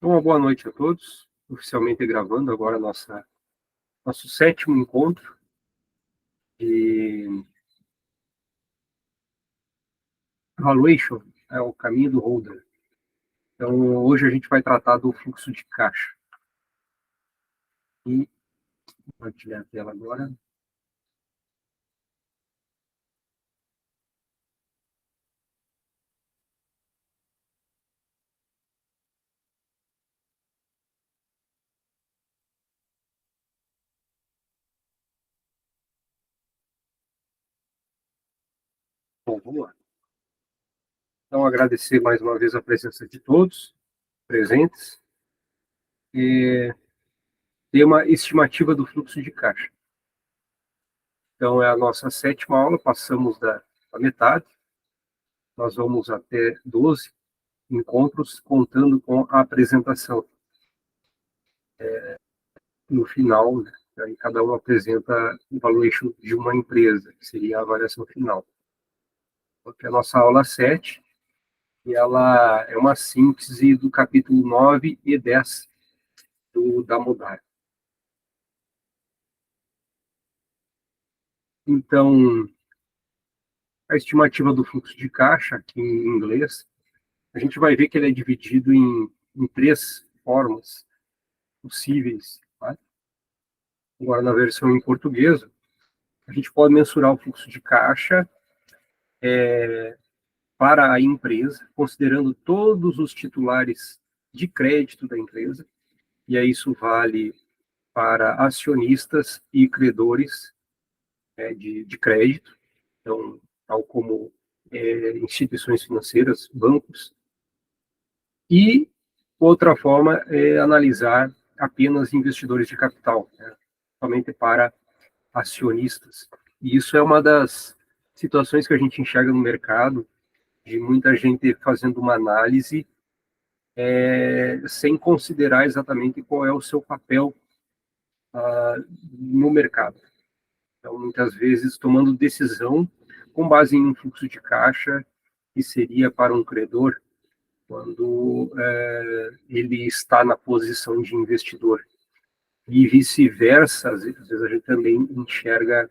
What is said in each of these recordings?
Então, uma boa noite a todos. Oficialmente gravando agora nosso 7º encontro de Valuation, o caminho do holder. Então, hoje a gente vai tratar do fluxo de caixa. E vou compartilhar a tela agora. Bom, vamos lá. Então, agradecer mais uma vez a presença de todos presentes. E ter uma estimativa do fluxo de caixa. Então, é a nossa 7ª aula, passamos da metade. Nós vamos até 12 encontros, contando com a apresentação. No final, né, aí cada um apresenta o valuation de uma empresa, que seria a avaliação final. Porque a nossa aula 7, e ela é uma síntese do capítulo 9 e 10 da Modar. Então, a estimativa do fluxo de caixa, aqui em inglês, a gente vai ver que ele é dividido em 3 formas possíveis. Tá? Agora, na versão em português, a gente pode mensurar o fluxo de caixa para a empresa, considerando todos os titulares de crédito da empresa, e aí isso vale para acionistas e credores de crédito, então, tal como instituições financeiras, bancos. E outra forma é analisar apenas investidores de capital, né, somente para acionistas. E isso é uma das situações que a gente enxerga no mercado, de muita gente fazendo uma análise sem considerar exatamente qual é o seu papel no mercado. Então, muitas vezes, tomando decisão com base em um fluxo de caixa que seria para um credor, quando ele está na posição de investidor. E vice-versa, às vezes a gente também enxerga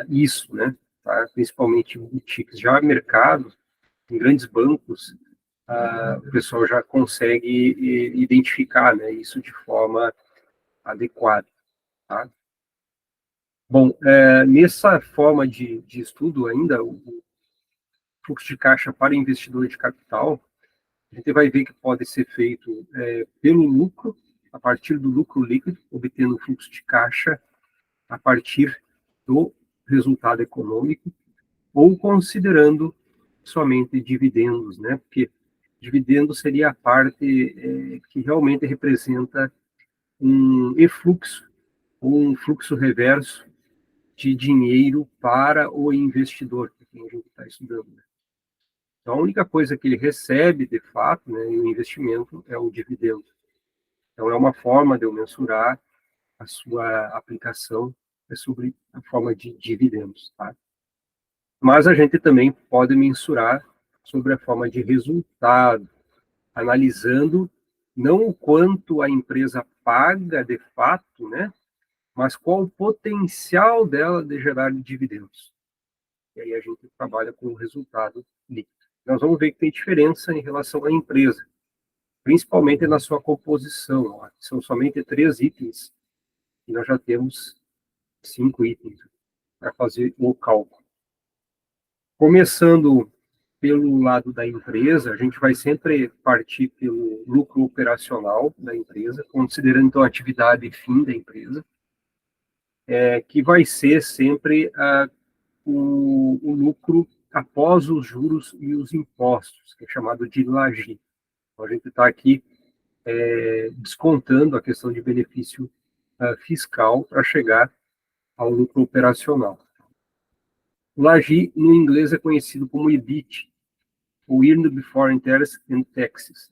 isso, né? Tá? Principalmente boutiques. Já mercado, em grandes bancos, o pessoal já consegue identificar, né, isso de forma adequada. Tá? Bom, nessa forma de estudo ainda, o fluxo de caixa para investidor de capital, a gente vai ver que pode ser feito pelo lucro, a partir do lucro líquido, obtendo fluxo de caixa a partir do resultado econômico, ou considerando somente dividendos, né? Porque dividendo seria a parte que realmente representa um efluxo, ou um fluxo reverso de dinheiro para o investidor, que a gente está estudando. Né? Então, a única coisa que ele recebe, de fato, né, em um investimento é o dividendo. Então, é uma forma de eu mensurar a sua aplicação sobre a forma de dividendos. Tá? Mas a gente também pode mensurar sobre a forma de resultado, analisando não o quanto a empresa paga de fato, né, mas qual o potencial dela de gerar dividendos. E aí a gente trabalha com o resultado líquido. Nós vamos ver que tem diferença em relação à empresa, principalmente na sua composição. Ó. São somente 3 itens, e nós já temos 5 itens para fazer o cálculo. Começando pelo lado da empresa, a gente vai sempre partir pelo lucro operacional da empresa, considerando então a atividade e fim da empresa, que vai ser sempre o lucro após os juros e os impostos, que é chamado de LAGI. Então, a gente está aqui descontando a questão de benefício fiscal para chegar ao lucro operacional. O LAGI, no inglês, é conhecido como EBIT, o Earned Before Interest and Taxes.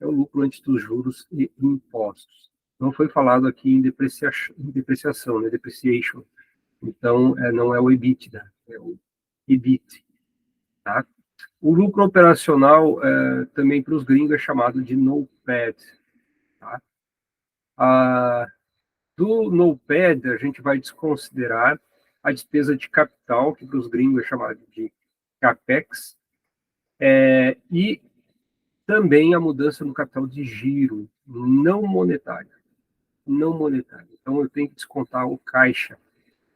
É o lucro antes dos juros e impostos. Não foi falado aqui em depreciação, né? Depreciation. Então, não é o EBITDA, é o EBIT. Tá? O lucro operacional, também para os gringos, é chamado de no NOPAD. Tá? Do NOPAD, a gente vai desconsiderar a despesa de capital, que para os gringos é chamado de CAPEX, e também a mudança no capital de giro, não monetário. Não monetário. Então, eu tenho que descontar o caixa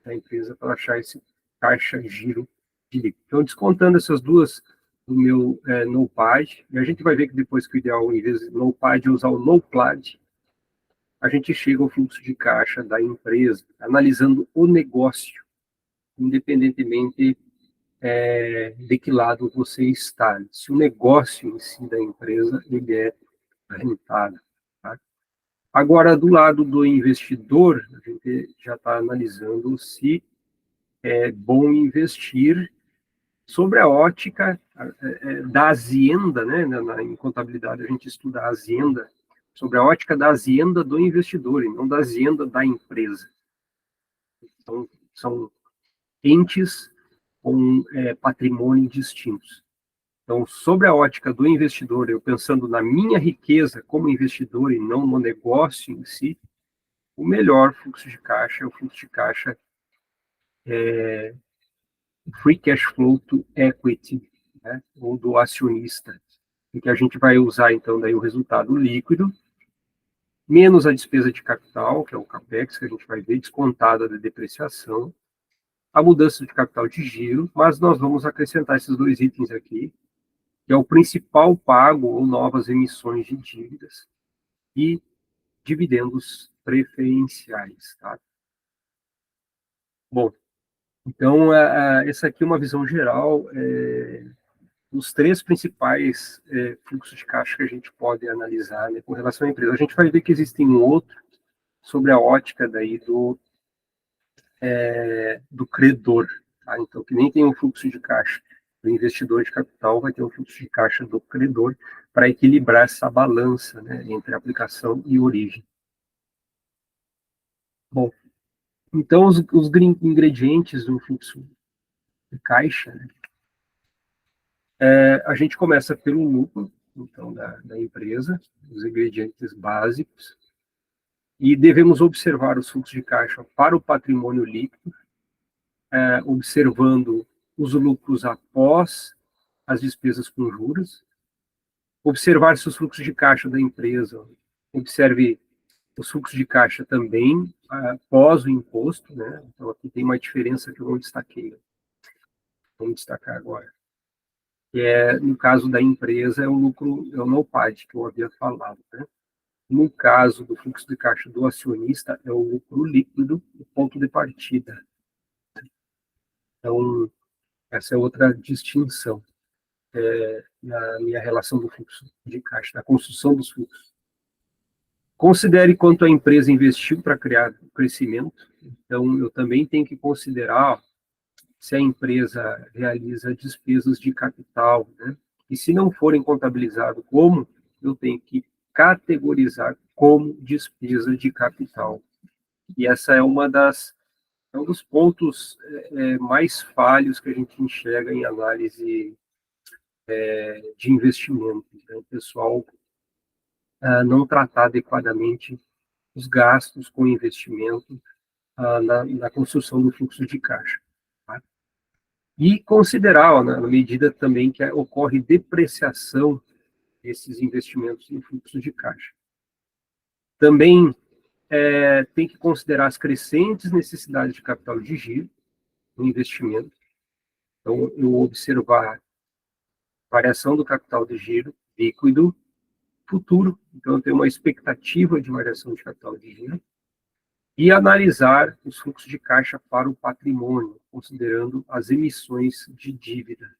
da empresa para achar esse caixa giro de líquido. Então, descontando essas duas do meu NOPAD, e a gente vai ver que depois que o ideal, em vez de NOPAD, é usar o NOPLAD, a gente chega ao fluxo de caixa da empresa, analisando o negócio, independentemente de que lado você está. Se o negócio em si da empresa ele é rentável. Tá? Agora, do lado do investidor, a gente já está analisando se é bom investir sobre a ótica da azienda, né? Em contabilidade a gente estuda a azienda, sobre a ótica da azienda do investidor, e não da azienda da empresa. Então, são entes com patrimônio distintos. Então, sobre a ótica do investidor, eu pensando na minha riqueza como investidor e não no negócio em si, o melhor fluxo de caixa é o fluxo de caixa free cash flow to equity, né, ou do acionista, em que a gente vai usar, então, daí o resultado líquido, menos a despesa de capital, que é o CAPEX, que a gente vai ver, descontada da depreciação, a mudança de capital de giro, mas nós vamos acrescentar esses dois itens aqui, que é o principal pago ou novas emissões de dívidas e dividendos preferenciais. Tá? Bom, então, essa aqui é uma visão geral dos três principais fluxos de caixa que a gente pode analisar, né, com relação à empresa. A gente vai ver que existem outros sobre a ótica daí do credor. Tá? Então, que nem tem um fluxo de caixa do investidor de capital, vai ter um fluxo de caixa do credor para equilibrar essa balança, né, entre aplicação e origem. Bom, então os ingredientes do fluxo de caixa, né, a gente começa pelo lucro, então, da empresa, os ingredientes básicos, e devemos observar os fluxos de caixa para o patrimônio líquido, observando os lucros após as despesas com juros, observar se os fluxos de caixa da empresa, observe os fluxos de caixa também após o imposto, né? Então aqui tem uma diferença que eu não destaquei, vamos destacar agora. Que no caso da empresa, é o lucro, é o NOPAD, que eu havia falado, né? No caso do fluxo de caixa do acionista, é o lucro líquido, o ponto de partida. Então, essa é outra distinção na minha relação do fluxo de caixa, na construção dos fluxos. Considere quanto a empresa investiu para criar o crescimento. Então, eu também tenho que considerar se a empresa realiza despesas de capital, né? E se não forem contabilizados como, eu tenho que categorizar como despesa de capital. E essa é um dos pontos mais falhos que a gente enxerga em análise de investimentos. Né? O pessoal não tratar adequadamente os gastos com investimento na construção do fluxo de caixa. Tá? E considerar, ó, na medida também que ocorre depreciação desses investimentos em fluxo de caixa. Também tem que considerar as crescentes necessidades de capital de giro no investimento. Então, eu observar variação do capital de giro líquido futuro, então eu tenho uma expectativa de variação de capital de giro, e analisar os fluxos de caixa para o patrimônio, considerando as emissões de dívida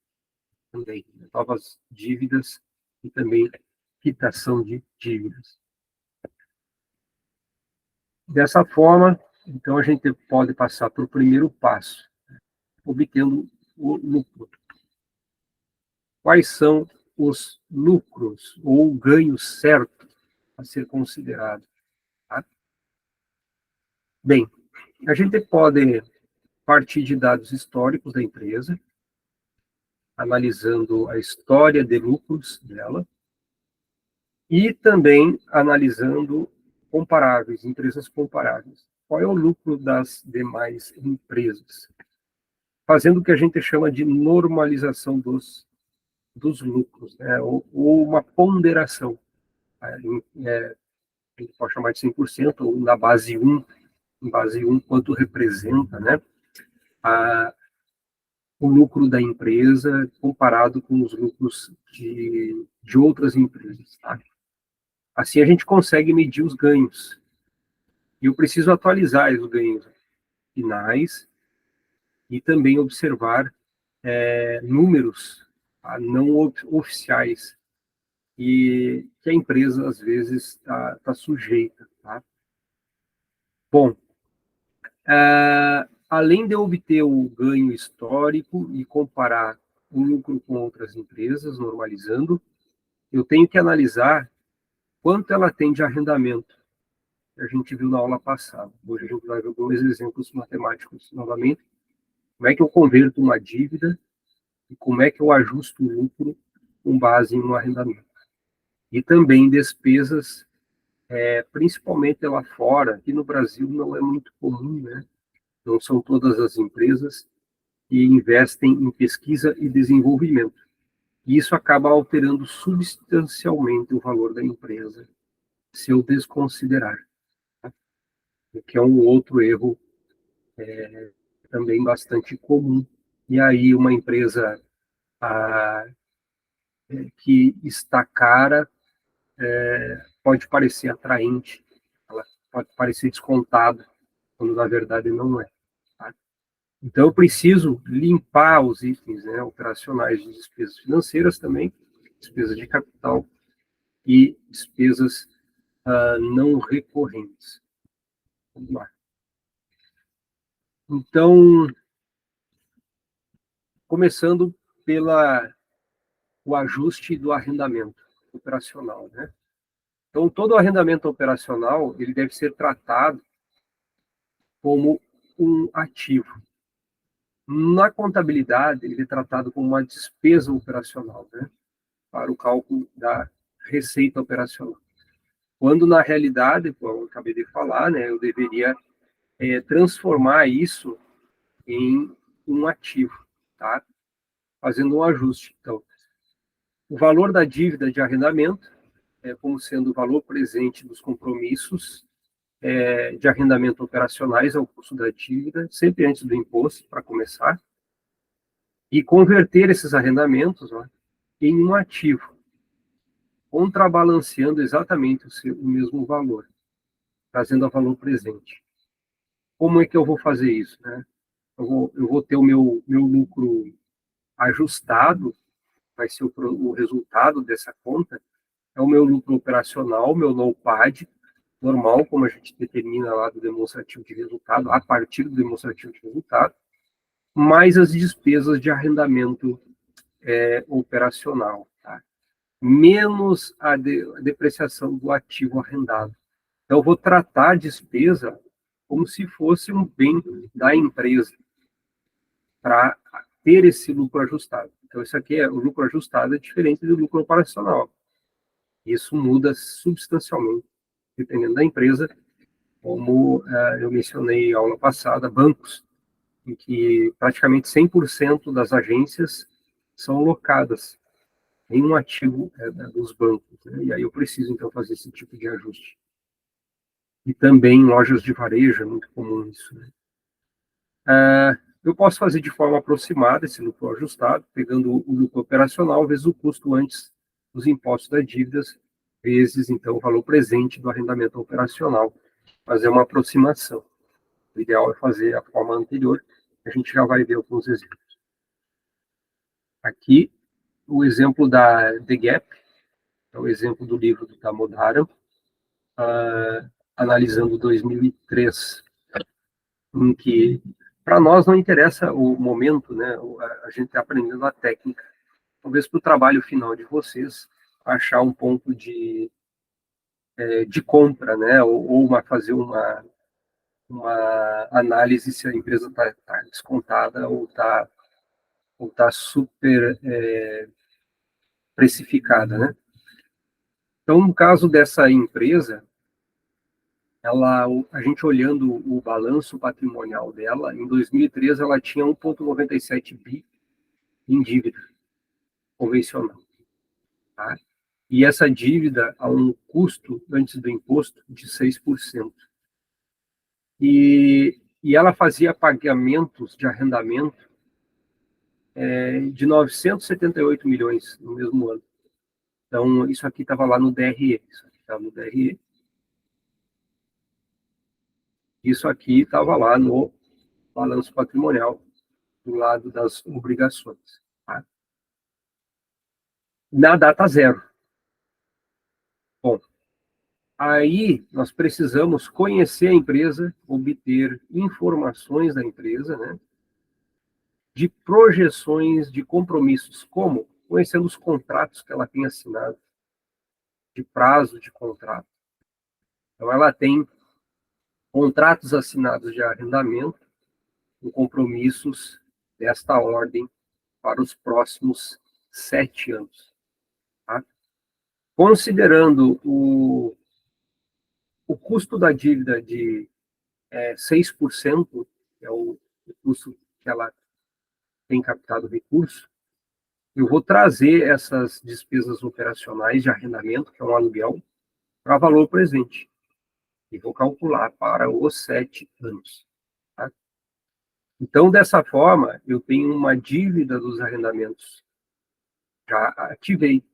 também, novas dívidas e também quitação de dívidas. Dessa forma, então a gente pode passar para o primeiro passo, obtendo o lucro. Quais são os lucros ou ganhos certos a ser considerado? Tá? Bem, a gente pode partir de dados históricos da empresa, analisando a história de lucros dela, E também analisando comparáveis, empresas comparáveis. Qual é o lucro das demais empresas? Fazendo o que a gente chama de normalização dos lucros, né? Ou uma ponderação. A gente pode chamar de 100%, ou na base 1, em base 1, quanto representa, né? O lucro da empresa comparado com os lucros de outras empresas. Tá? Assim a gente consegue medir os ganhos. E eu preciso atualizar os ganhos finais e também observar números não oficiais e que a empresa às vezes está sujeita. Tá? Bom, além de eu obter o ganho histórico e comparar o lucro com outras empresas, normalizando, eu tenho que analisar quanto ela tem de arrendamento, que a gente viu na aula passada. Hoje a gente vai ver alguns exemplos matemáticos novamente. Como é que eu converto uma dívida e como é que eu ajusto o lucro com base em um arrendamento. E também despesas, principalmente lá fora, aqui no Brasil não é muito comum, né? Não são todas as empresas que investem em pesquisa e desenvolvimento. E isso acaba alterando substancialmente o valor da empresa, se eu desconsiderar, o que é um outro erro também bastante comum. E aí uma empresa ah, que está cara pode parecer atraente, ela pode parecer descontada, quando na verdade não é. Tá? Então eu preciso limpar os itens, né, operacionais de despesas financeiras também, despesas de capital e despesas não recorrentes. Vamos lá. Então, começando pela o ajuste do arrendamento operacional, né? Então, todo arrendamento operacional ele deve ser tratado como um ativo. Na contabilidade, ele é tratado como uma despesa operacional, né? Para o cálculo da receita operacional. Quando, na realidade, como eu acabei de falar, né, eu deveria transformar isso em um ativo, tá? Fazendo um ajuste. Então, o valor da dívida de arrendamento como sendo o valor presente dos compromissos de arrendamento operacionais ao custo da dívida, sempre antes do imposto, para começar, e converter esses arrendamentos em um ativo, contrabalanceando exatamente o mesmo valor, trazendo a valor presente. Como é que eu vou fazer isso? Né? Eu vou ter o meu lucro ajustado, vai ser o resultado dessa conta, é o meu lucro operacional, meu NOPAD, normal, como a gente determina lá do demonstrativo de resultado, a partir do demonstrativo de resultado, mais as despesas de arrendamento operacional, tá? Menos a depreciação do ativo arrendado. Então, eu vou tratar a despesa como se fosse um bem da empresa, para ter esse lucro ajustado. Então, isso aqui o lucro ajustado é diferente do lucro operacional. Isso muda substancialmente, dependendo da empresa, como eu mencionei na aula passada, bancos, em que praticamente 100% das agências são locadas em um ativo dos bancos. Né? E aí eu preciso, então, fazer esse tipo de ajuste. E também em lojas de varejo, é muito comum isso. Né? Eu posso fazer de forma aproximada esse lucro ajustado, pegando o lucro operacional vezes o custo antes dos impostos das dívidas, vezes, então, o valor presente do arrendamento operacional. Fazer uma aproximação. O ideal é fazer a forma anterior, a gente já vai ver alguns exemplos. Aqui, o exemplo da The Gap, é o exemplo do livro do Damodaran, analisando 2003, em que, para nós, não interessa o momento, né? A gente está aprendendo a técnica. Talvez para o trabalho final de vocês, achar um ponto de compra, né? Ou fazer uma análise se a empresa está descontada ou tá super precificada, né? Então, no caso dessa empresa, a gente olhando o balanço patrimonial dela, em 2013 ela tinha 1,97 bi em dívida convencional. Tá? E essa dívida a um custo, antes do imposto, de 6%. E ela fazia pagamentos de arrendamento de 978 milhões no mesmo ano. Então, isso aqui estava lá no DRE. Isso aqui estava no DRE. Isso aqui estava lá no balanço patrimonial, do lado das obrigações. Tá? Na data zero. Bom, aí nós precisamos conhecer a empresa, obter informações da empresa, né, de projeções de compromissos, como conhecendo os contratos que ela tem assinado, de prazo de contrato. Então, ela tem contratos assinados de arrendamento com compromissos desta ordem para os próximos 7 anos. Tá? Considerando o custo da dívida de 6%, que é o custo que ela tem captado recurso, eu vou trazer essas despesas operacionais de arrendamento, que é um aluguel, para valor presente. E vou calcular para os 7 anos. Tá? Então, dessa forma, eu tenho uma dívida dos arrendamentos. Já ativei,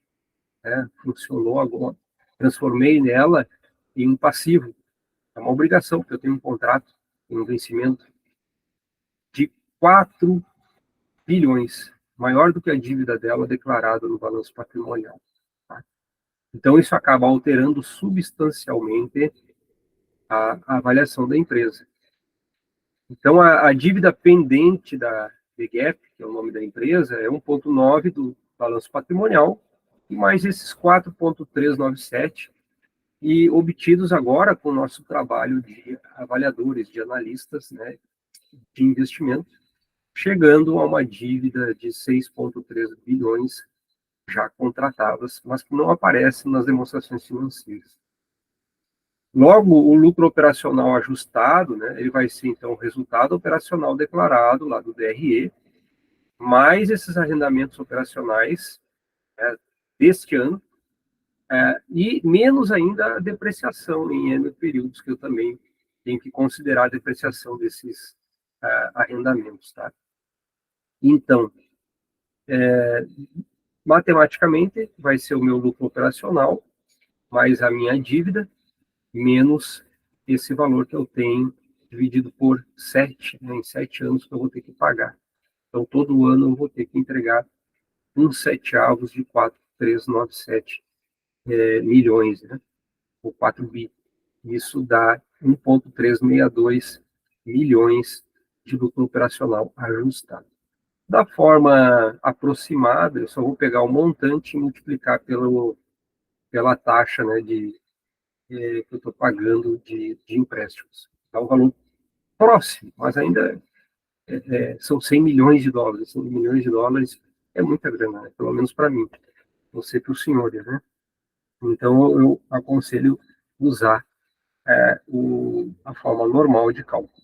né? Funcionou agora. Transformei nela em um passivo. É uma obrigação, porque eu tenho um contrato, um vencimento de 4 bilhões, maior do que a dívida dela declarada no balanço patrimonial. Tá? Então, isso acaba alterando substancialmente a avaliação da empresa. Então, a dívida pendente da BGAP, que é o nome da empresa, é 1,9 do balanço patrimonial, e mais esses 4,397, e obtidos agora com o nosso trabalho de avaliadores, de analistas, né, de investimento, chegando a uma dívida de 6,3 bilhões já contratadas, mas que não aparecem nas demonstrações financeiras. Logo, o lucro operacional ajustado, né, ele vai ser, então, o resultado operacional declarado lá do DRE, mais esses arrendamentos operacionais deste ano, e menos ainda a depreciação em N períodos, que eu também tenho que considerar a depreciação desses arrendamentos. Tá? Então, matematicamente, vai ser o meu lucro operacional, mais a minha dívida, menos esse valor que eu tenho dividido por 7, né, em 7 anos que eu vou ter que pagar. Então, todo ano eu vou ter que entregar 1/7 de 4,397 milhões, né, ou 4 bi. Isso dá 1,362 milhões de lucro operacional ajustado. Da forma aproximada, eu só vou pegar o montante e multiplicar pela taxa, né, que eu estou pagando de empréstimos. Dá um valor próximo, mas ainda são 100 milhões de dólares. 100 milhões de dólares é muita grana, né? Pelo menos para mim. Não sei para os senhores, né? Então, eu aconselho usar a forma normal de cálculo.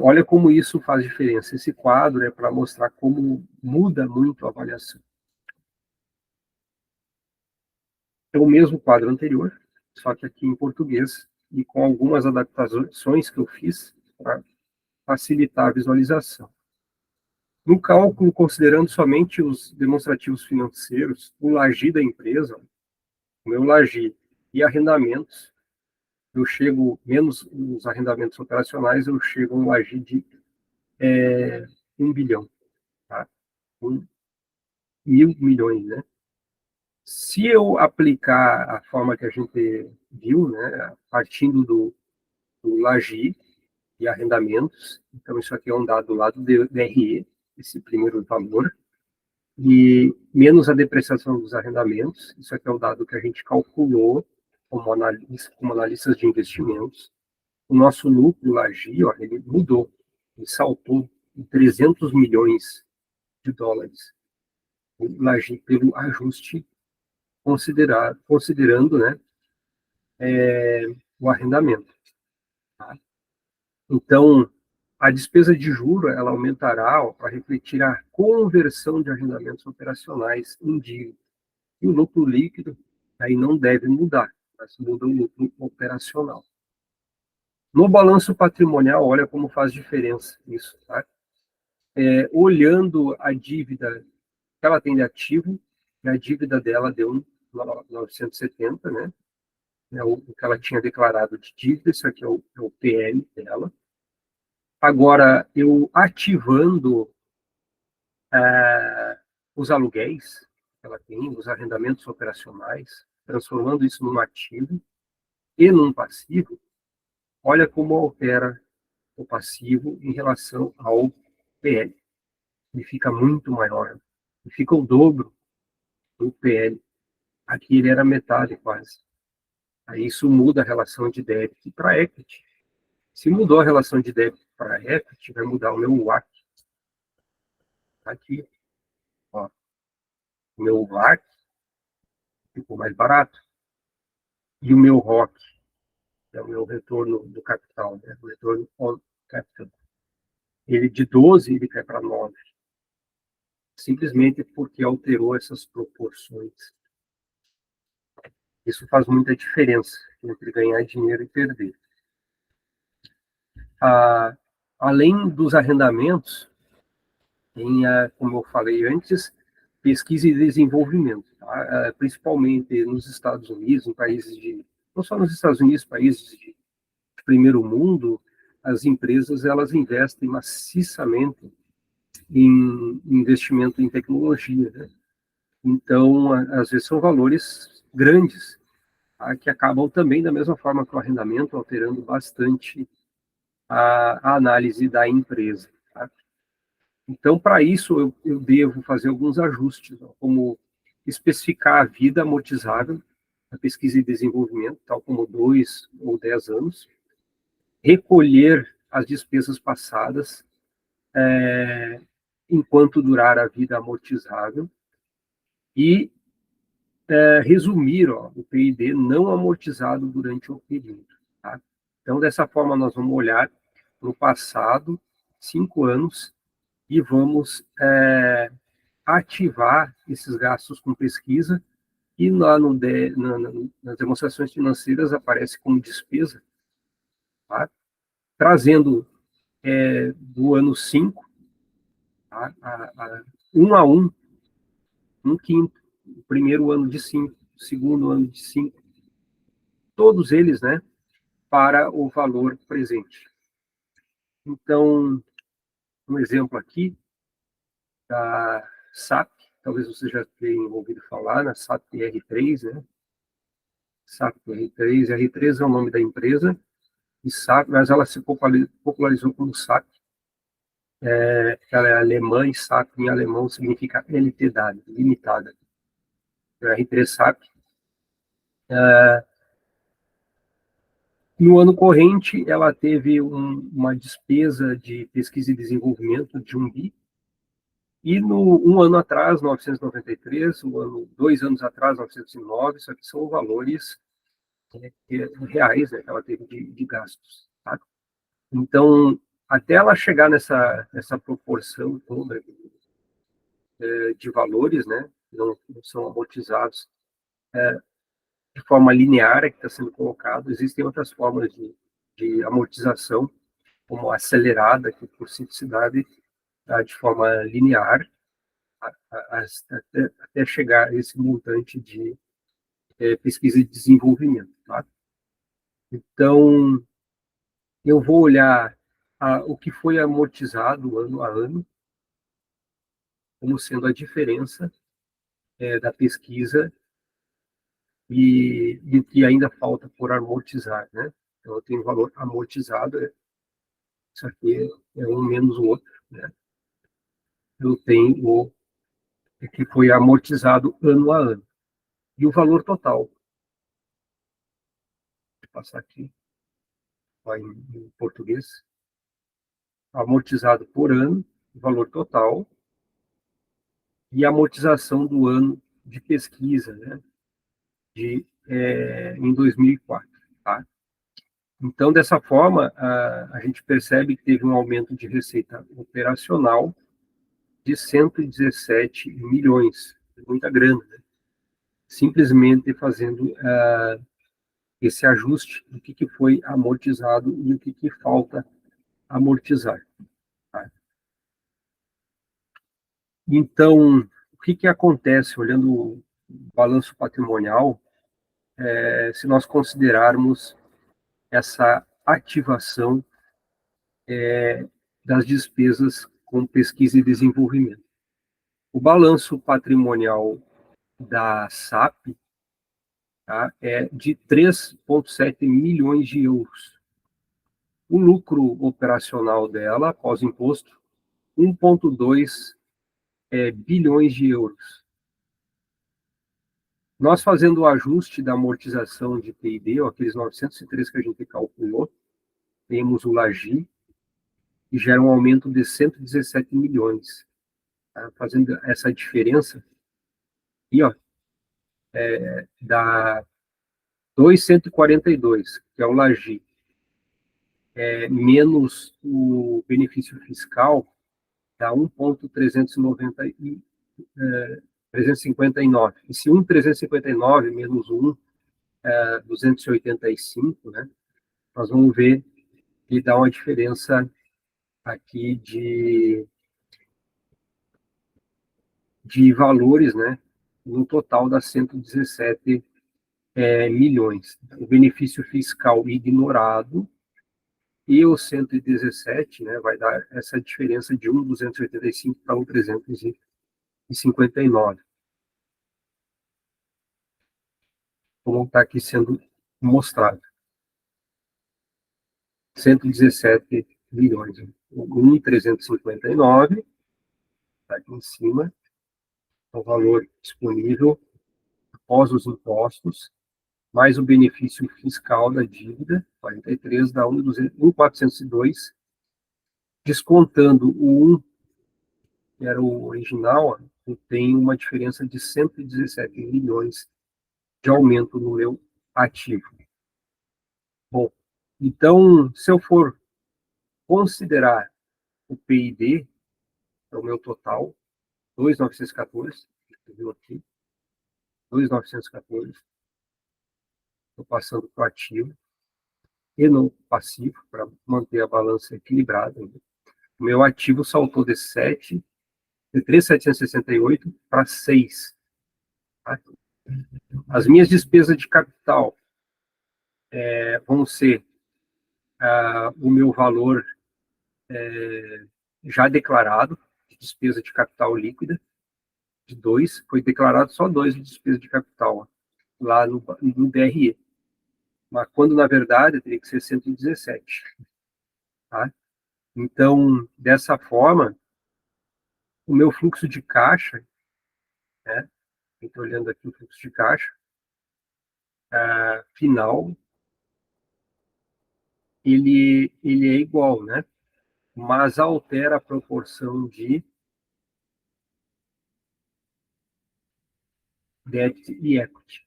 Olha como isso faz diferença. Esse quadro é para mostrar como muda muito a avaliação. É o mesmo quadro anterior, só que aqui em português, e com algumas adaptações que eu fiz para facilitar a visualização. No cálculo, considerando somente os demonstrativos financeiros, o LAGI da empresa, o meu LAGI e arrendamentos, eu chego, menos os arrendamentos operacionais, eu chego a um LAGI de 1 bilhão, tá? 1.000 milhões, né? Se eu aplicar a forma que a gente viu, né, partindo do LAGI e arrendamentos, então isso aqui é um dado lá do DRE, esse primeiro valor, e menos a depreciação dos arrendamentos, isso aqui é o dado que a gente calculou como analistas de investimentos. O nosso lucro LAGI, ó, ele mudou, ele saltou em 300 milhões de dólares. O LAGI pelo ajuste considerando, né, o arrendamento. Tá? Então, a despesa de juro ela aumentará para refletir a conversão de arrendamentos operacionais em dívida. E o lucro líquido aí não deve mudar, mas muda o lucro operacional. No balanço patrimonial, olha como faz diferença isso, tá? Olhando a dívida que ela tem de ativo, e a dívida dela deu 970, né? É o que ela tinha declarado de dívida, isso aqui é o PL dela. Agora, eu ativando os aluguéis que ela tem, os arrendamentos operacionais, transformando isso num ativo e num passivo, olha como altera o passivo em relação ao PL. Ele fica muito maior, ele fica o dobro do PL. Aqui ele era metade quase. Aí isso muda a relação de débito para equity. Se mudou a relação de débito para equity, vai mudar o meu WACC. Tá aqui, ó. O meu WACC ficou mais barato. E o meu ROC, que é o meu retorno do capital, né? O retorno on capital. Ele de 12, ele cai para 9. Simplesmente porque alterou essas proporções. Isso faz muita diferença entre ganhar dinheiro e perder. Além dos arrendamentos, tem, como eu falei antes, pesquisa e desenvolvimento, tá? Principalmente nos Estados Unidos, em países não só nos Estados Unidos, países de primeiro mundo, as empresas elas investem maciçamente em investimento em tecnologia, né? Então, às vezes são valores grandes, tá? Que acabam também, da mesma forma que o arrendamento, alterando bastante a análise da empresa. Tá? Então, para isso, eu devo fazer alguns ajustes, ó, como especificar a vida amortizável da pesquisa e desenvolvimento, tal como 2 ou 10 anos, recolher as despesas passadas enquanto durar a vida amortizável e resumir o PID não amortizado durante o período. Tá? Então, dessa forma, nós vamos olhar para o passado, 5 anos, e vamos ativar esses gastos com pesquisa, e lá nas demonstrações financeiras aparece como despesa, tá? Trazendo do ano 5, tá? Um a um quinto, o primeiro ano de 5, o segundo ano de 5, todos eles, né, para o valor presente. Então, um exemplo aqui da SAP, talvez você já tenha ouvido falar, na SAP R3, né? SAP R3, R3 é o nome da empresa, e SAP, mas ela se popularizou como SAP. Ela é alemã, e SAP em alemão significa LTW, limitada. A R3 SAP. No ano corrente, ela teve uma despesa de pesquisa e desenvolvimento de 1 bi, e um ano atrás, 993, 2 anos atrás, 909, isso aqui são valores reais, né, que ela teve de gastos. Tá? Então, até ela chegar nessa proporção toda de valores, né, não são amortizados de forma linear, que está sendo colocado, existem outras formas de amortização, como acelerada, que por simplicidade tá, de forma linear, até chegar a esse montante de pesquisa e desenvolvimento. Tá? Então, eu vou olhar o que foi amortizado ano a ano, como sendo a diferença da pesquisa e o que ainda falta por amortizar, né? Então, eu tenho valor amortizado, isso aqui é um menos o outro, né? Eu tenho o que foi amortizado ano a ano. E o valor total, vou passar aqui, vai em português, amortizado por ano, o valor total, e a amortização do ano de pesquisa, né? em 2004, tá? Então, dessa forma, a gente percebe que teve um aumento de receita operacional de 117 milhões, muita grana, né? Simplesmente fazendo esse ajuste do que foi amortizado e o que falta amortizar. Tá? Então, o que acontece olhando o balanço patrimonial, se nós considerarmos essa ativação das despesas com pesquisa e desenvolvimento? O balanço patrimonial da SAP, tá, é de 3,7 milhões de euros. O lucro operacional dela, após imposto, 1,2 bilhões de euros. Nós fazendo o ajuste da amortização de P&D, aqueles 903 que a gente calculou, temos o Lagi, que gera um aumento de 117 milhões. Tá? Fazendo essa diferença, e ó, dá 2,142, que é o Lagi, menos o benefício fiscal, dá 1,359. Esse 1,359 menos 1,285, né? Nós vamos ver que dá uma diferença aqui de valores, né? No total dá 117 milhões. O benefício fiscal ignorado e o 117, né, vai dar essa diferença de 1,285 para 1,359. Como está aqui sendo mostrado. 117 milhões. 1,359, está aqui em cima, o valor disponível após os impostos, mais o benefício fiscal da dívida, 43, dá 1,402, descontando o 1, que era o original, tem uma diferença de 117 milhões de aumento no meu ativo. Bom, então, se eu for considerar o PID, é o meu total, 2.914, viu aqui, 2.914, estou passando para o ativo e no passivo, para manter a balança equilibrada. O meu ativo saltou de 3.768 para 6. Tá? As minhas despesas de capital vão ser o meu valor já declarado, de despesa de capital líquida, de 2, foi declarado só 2 de despesa de capital, lá no DRE. Mas quando, na verdade, teria que ser 117. Tá? Então, dessa forma, o meu fluxo de caixa, né, estou olhando aqui o fluxo de caixa, final, ele é igual, né? Mas altera a proporção de debt e equity,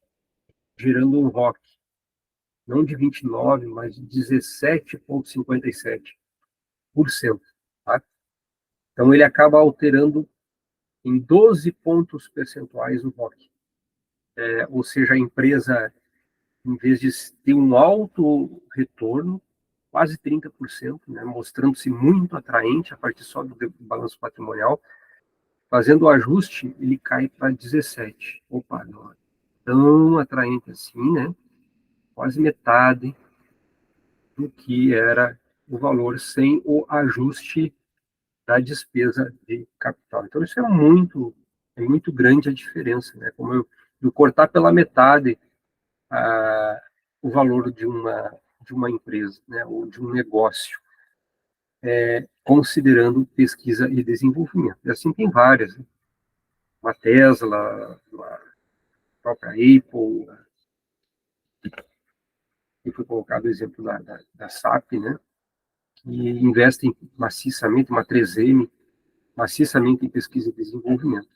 gerando um ROC, não de 29, mas de 17,57%. Tá? Então, ele acaba alterando em 12 pontos percentuais o ROC. Ou seja, a empresa, em vez de ter um alto retorno, quase 30%, né, mostrando-se muito atraente a partir só do balanço patrimonial, fazendo o ajuste, ele cai para 17. Opa, não é tão atraente assim, né? Quase metade do que era o valor sem o ajuste da despesa de capital. Então, isso é muito grande a diferença, né? Como eu cortar pela metade o valor de uma empresa, né? Ou de um negócio, considerando pesquisa e desenvolvimento. E assim tem várias, né? Uma Tesla, uma própria Apple, que foi colocado o exemplo da SAP, né? Que investem maciçamente, uma 3M, maciçamente em pesquisa e desenvolvimento.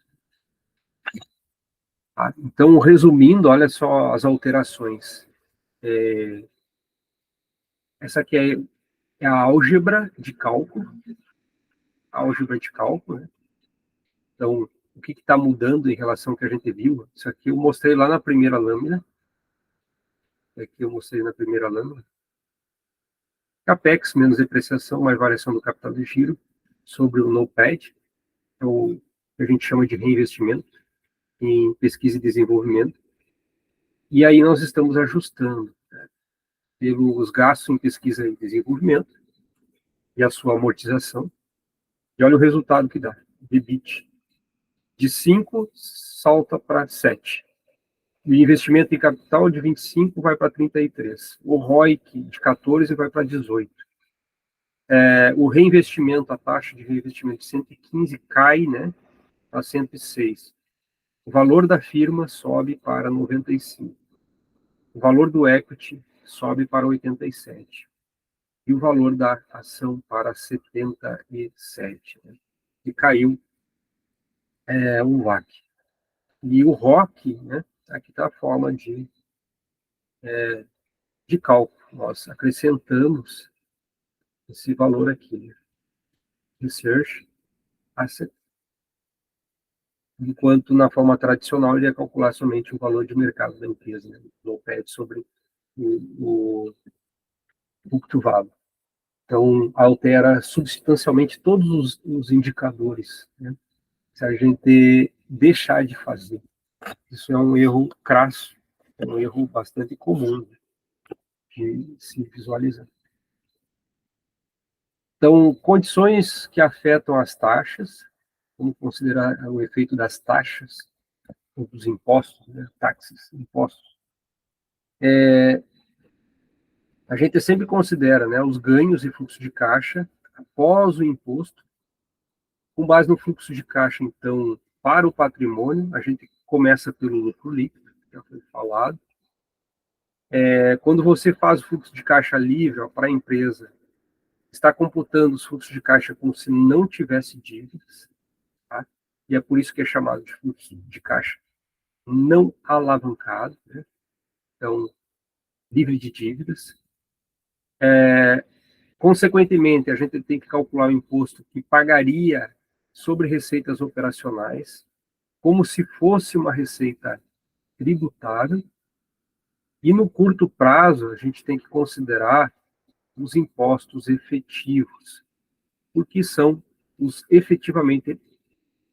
Tá? Então, resumindo, olha só as alterações. Essa aqui é a álgebra de cálculo, né? Então, o que está mudando em relação ao que a gente viu? Isso aqui eu mostrei lá na primeira lâmina. Aqui eu mostrei na primeira lâmina. CAPEX menos depreciação, mais variação do capital de giro sobre o NOPAD, é o que a gente chama de reinvestimento em pesquisa e desenvolvimento. E aí nós estamos ajustando, né, pelos gastos em pesquisa e desenvolvimento e a sua amortização. E olha o resultado que dá. O EBIT de 5 salta para 7. O investimento em capital de 25 vai para 33. O ROIC de 14 vai para 18. O reinvestimento, a taxa de reinvestimento de 115 cai, né, a 106. O valor da firma sobe para 95. O valor do equity sobe para 87. E o valor da ação para 77. Né? E caiu o VAC. E o ROC, né, aqui está a forma de cálculo. Nós acrescentamos esse valor aqui, Research Asset, enquanto na forma tradicional ele ia calcular somente o valor de mercado da empresa, né, no PED sobre o Book-to-Value. Então, altera substancialmente todos os indicadores, né, se a gente deixar de fazer. Isso é um erro crasso, é um erro bastante comum de se visualizar. Então, condições que afetam as taxas, vamos considerar o efeito das taxas, dos impostos, né, taxas, impostos. A gente sempre considera, né, os ganhos e fluxo de caixa após o imposto, com base no fluxo de caixa, então, para o patrimônio, a gente começa pelo lucro líquido, já foi falado. Quando você faz o fluxo de caixa livre para a empresa, está computando os fluxos de caixa como se não tivesse dívidas, tá? E é por isso que é chamado de fluxo de caixa não alavancado, né? Então, livre de dívidas. Consequentemente, a gente tem que calcular o imposto que pagaria sobre receitas operacionais, como se fosse uma receita tributável, e no curto prazo, a gente tem que considerar os impostos efetivos, porque são os efetivamente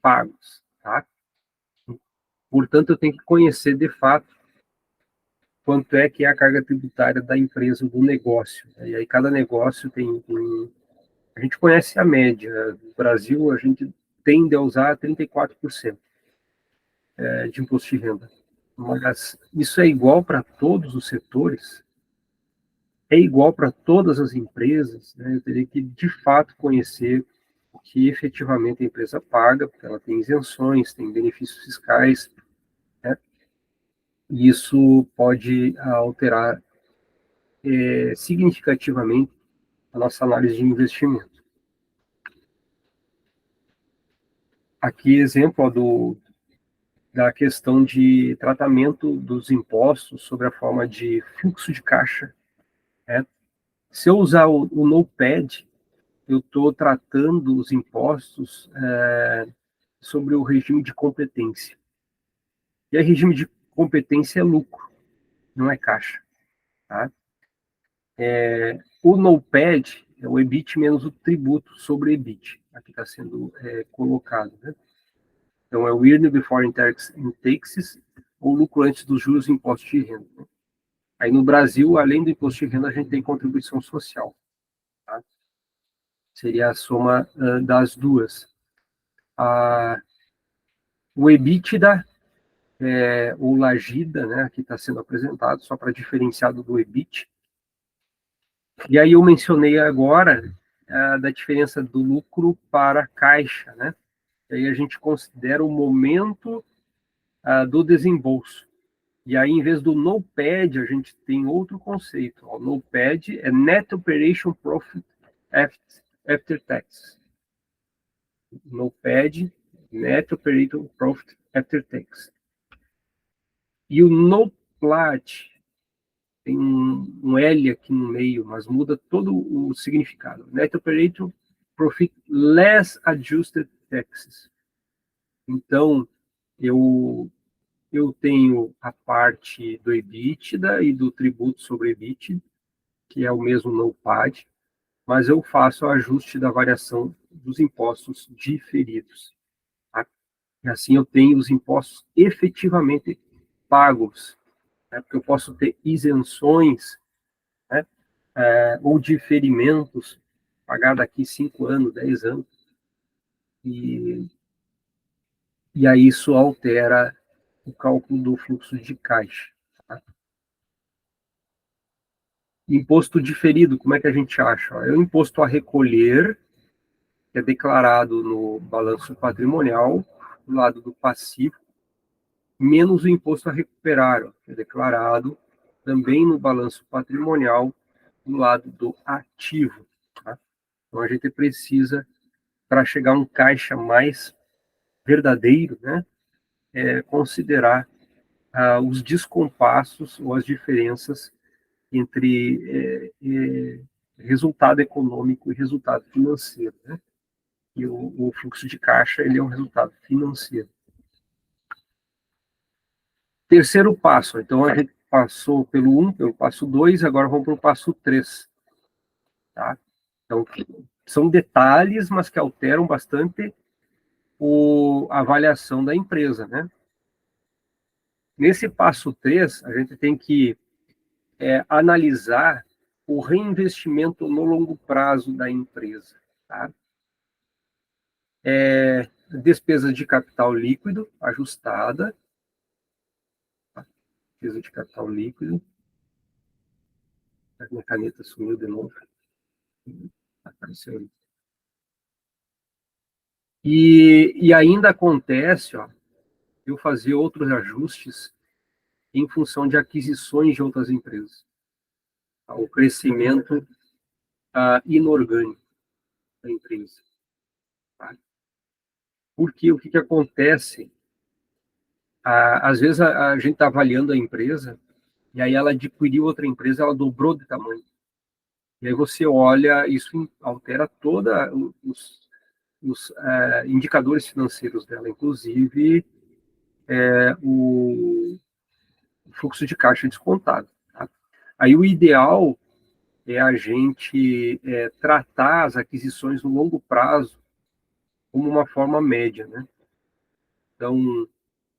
pagos, tá? Portanto, eu tenho que conhecer de fato quanto é que é a carga tributária da empresa, do negócio. E aí cada negócio tem a gente conhece a média. No Brasil, a gente tende a usar 34% de imposto de renda. Mas isso é igual para todos os setores? É igual para todas as empresas? Né? Eu teria que, de fato, conhecer o que efetivamente a empresa paga, porque ela tem isenções, tem benefícios fiscais, né? E isso pode alterar significativamente a nossa análise de investimento. Aqui, exemplo da questão de tratamento dos impostos sobre a forma de fluxo de caixa. Né? Se eu usar o NOPAD, eu estou tratando os impostos sobre o regime de competência. E aí, regime de competência é lucro, não é caixa. Tá? O NOPAD é o EBIT menos o tributo sobre EBIT, aqui está sendo colocado. Né? Então, é o Earnings Before Tax and Taxes, ou lucro antes dos juros e impostos de renda. Né? Aí no Brasil, além do imposto de renda, a gente tem contribuição social. Tá? Seria a soma das duas. O EBITDA, ou Lagida, né, que está sendo apresentado, só para diferenciado do EBIT. E aí eu mencionei agora da diferença do lucro para a caixa. Né? E aí a gente considera o momento do desembolso. E aí, em vez do NOPAD, a gente tem outro conceito. O NOPAD é Net Operation Profit After Tax. NOPAD, Net Operating Profit After Tax. E o NOPLAT tem um L aqui no meio, mas muda todo o significado. Net Operating Profit Less Adjusted Taxes. Então, eu tenho a parte do EBITDA e do tributo sobre EBITDA, que é o mesmo NOPAT, mas eu faço o ajuste da variação dos impostos diferidos. Tá? E assim eu tenho os impostos efetivamente pagos, né? Porque eu posso ter isenções, né? Ou diferimentos, pagar daqui 5 anos, 10 anos, e, e aí isso altera o cálculo do fluxo de caixa. Tá? Imposto diferido, como é que a gente acha? É o imposto a recolher, que é declarado no balanço patrimonial, do lado do passivo, menos o imposto a recuperar, ó, que é declarado também no balanço patrimonial, do lado do ativo. Tá? Então, a gente precisa, para chegar a um caixa mais verdadeiro, né, considerar os descompassos ou as diferenças entre resultado econômico e resultado financeiro. Né? E o fluxo de caixa ele é um resultado financeiro. Terceiro passo, então a gente passou pelo 1, pelo passo 2, agora vamos para o passo 3. Tá? Então, são detalhes, mas que alteram bastante a avaliação da empresa. Né? Nesse passo 3, a gente tem que analisar o reinvestimento no longo prazo da empresa. Tá? Despesa de capital líquido ajustada, tá? Despesa de capital líquido, a minha caneta sumiu de novo, apareceu aí. E ainda acontece, ó, eu fazer outros ajustes em função de aquisições de outras empresas, tá? O crescimento inorgânico da empresa. Tá? Porque o que acontece? Às vezes a gente está avaliando a empresa e aí ela adquiriu outra empresa, ela dobrou de tamanho. E aí você olha, isso altera todos os indicadores financeiros dela, inclusive o fluxo de caixa descontado. Tá? Aí o ideal é a gente tratar as aquisições no longo prazo como uma forma média, né? Então,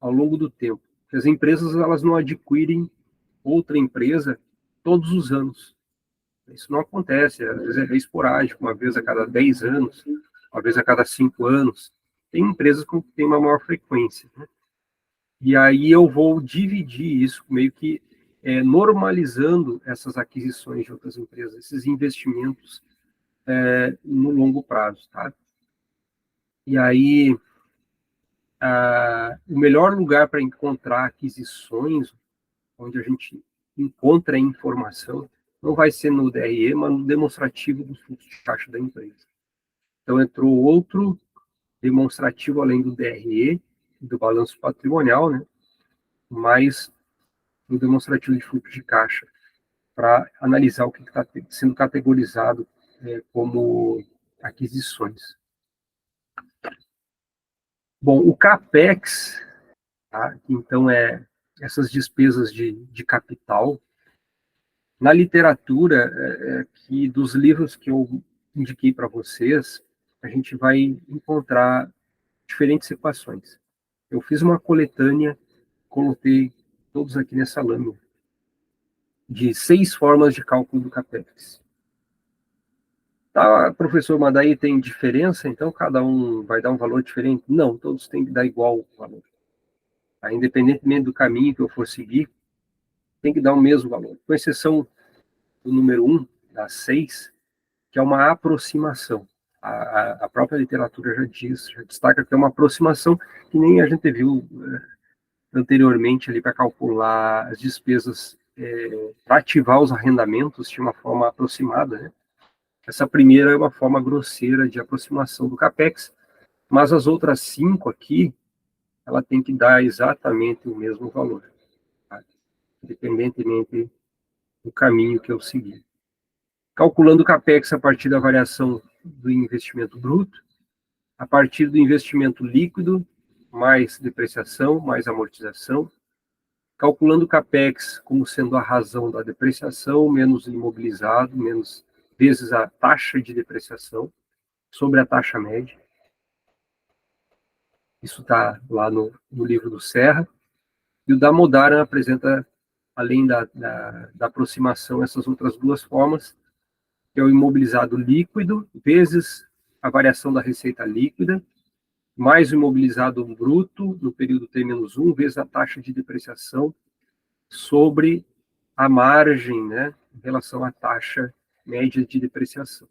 ao longo do tempo. As empresas elas não adquirem outra empresa todos os anos. Isso não acontece, às vezes é esporádico, uma vez a cada 10 anos, uma vez a cada 5 anos. Tem empresas que têm uma maior frequência. Né? E aí eu vou dividir isso, meio que normalizando essas aquisições de outras empresas, esses investimentos no longo prazo. Tá? E aí, o melhor lugar para encontrar aquisições, onde a gente encontra a informação, não vai ser no DRE, mas no demonstrativo do fluxo de caixa da empresa. Então, entrou outro demonstrativo além do DRE, do balanço patrimonial, né? Mais no demonstrativo de fluxo de caixa, para analisar o que está sendo categorizado como aquisições. Bom, o CAPEX, tá? Então, essas despesas de capital. Na literatura, que dos livros que eu indiquei para vocês, a gente vai encontrar diferentes equações. Eu fiz uma coletânea, coloquei todos aqui nessa lâmina, de 6 formas de cálculo do CAPEX. Tá, professor, mas daí tem diferença, então cada um vai dar um valor diferente? Não, todos têm que dar igual valor. Tá? Independentemente do caminho que eu for seguir, tem que dar o mesmo valor. Com exceção do número 1, das 6, que é uma aproximação. A própria literatura já destaca que é uma aproximação que nem a gente viu anteriormente ali para calcular as despesas, para ativar os arrendamentos de uma forma aproximada. Né? Essa primeira é uma forma grosseira de aproximação do CAPEX, mas as outras 5 aqui, ela tem que dar exatamente o mesmo valor. independentemente do caminho que eu seguir. Calculando o CAPEX a partir da variação do investimento bruto, a partir do investimento líquido, mais depreciação, mais amortização, calculando o CAPEX como sendo a razão da depreciação, menos imobilizado, menos vezes a taxa de depreciação, sobre a taxa média. Isso está lá no livro do Serra. E o Damodaran apresenta, além da aproximação, essas outras duas formas, que é o imobilizado líquido, vezes a variação da receita líquida, mais o imobilizado bruto, no período T-1, vezes a taxa de depreciação, sobre a margem, né, em relação à taxa média de depreciação.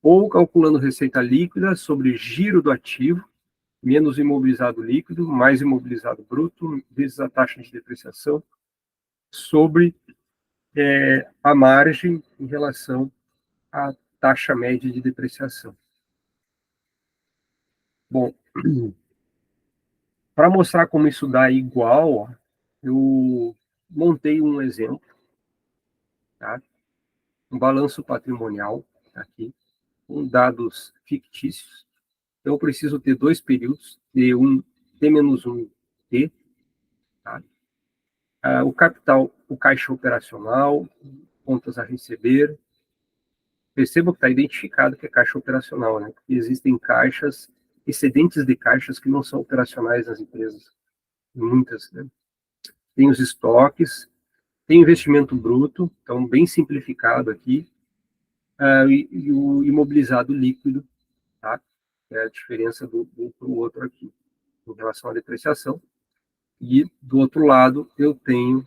Ou calculando receita líquida sobre giro do ativo, menos imobilizado líquido, mais imobilizado bruto, vezes a taxa de depreciação, sobre a margem em relação à taxa média de depreciação. Bom, para mostrar como isso dá igual, eu montei um exemplo, tá? Um balanço patrimonial, aqui, com dados fictícios. Então, eu preciso ter dois períodos, T1, T-1T, tá? O capital, o caixa operacional, contas a receber. Perceba que está identificado que é caixa operacional, né? Porque existem caixas, excedentes de caixas que não são operacionais nas empresas, muitas, né? Tem os estoques, tem investimento bruto, então bem simplificado aqui, e o imobilizado líquido, tá? É a diferença do para o outro aqui, em relação à depreciação. E do outro lado eu tenho